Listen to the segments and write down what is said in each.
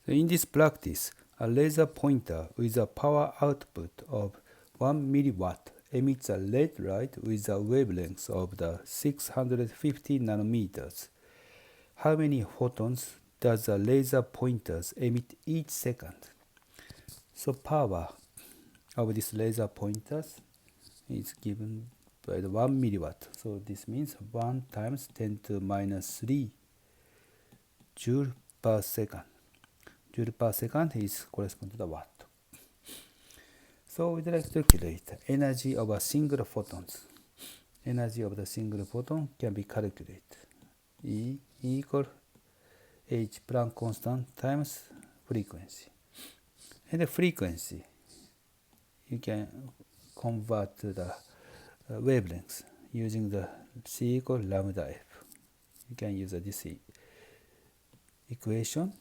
In this practice, a laser pointer with a power output of 1 milliwatt emits a red light with a wavelength of the 650 nanometers. How many photons does the laser pointers emit each second? So power of this laser pointers is given by the 1 milliwatt. So this means 1 times 10 to minus 3 joule per second. Joule per second is correspond to the watt. So we'd like to calculate the energy of a single photons. Energy of the single photon can be calculated. E equal h Planck constant times frequency. And the frequency, you can convert to the wavelength using the C equal lambda f. You can use this equation.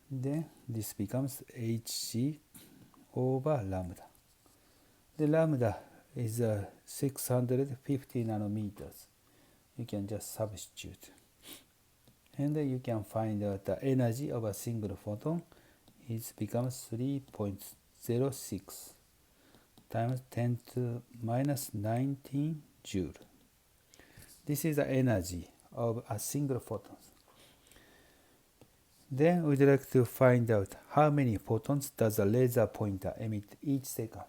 Then this becomes hc over lambda. The lambda is 650 nanometers. You can just substitute. And you can find out the energy of a single photon becomes 3.06 times 10 to minus 19 joule. This is the energy of a single photon. Then we'd like to find out how many photons does a laser pointer emit each second.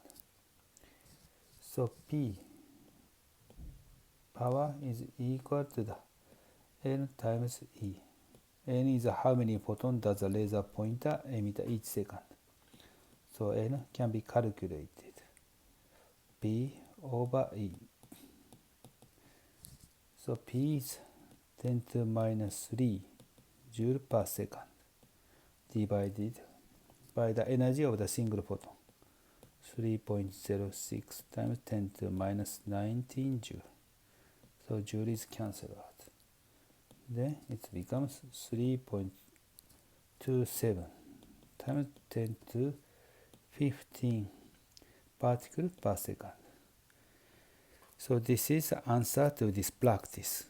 So P power is equal to the N times E. N is how many photons does a laser pointer emit each second. So N can be calculated. P over E. So P is 10 to minus 3 joule per second divided by the energy of the single photon, 3.06 times 10 to minus 19 joule. So joule is cancelled out. Then it becomes 3.27 times 10 to 15 particles per second. So this is the answer to this practice.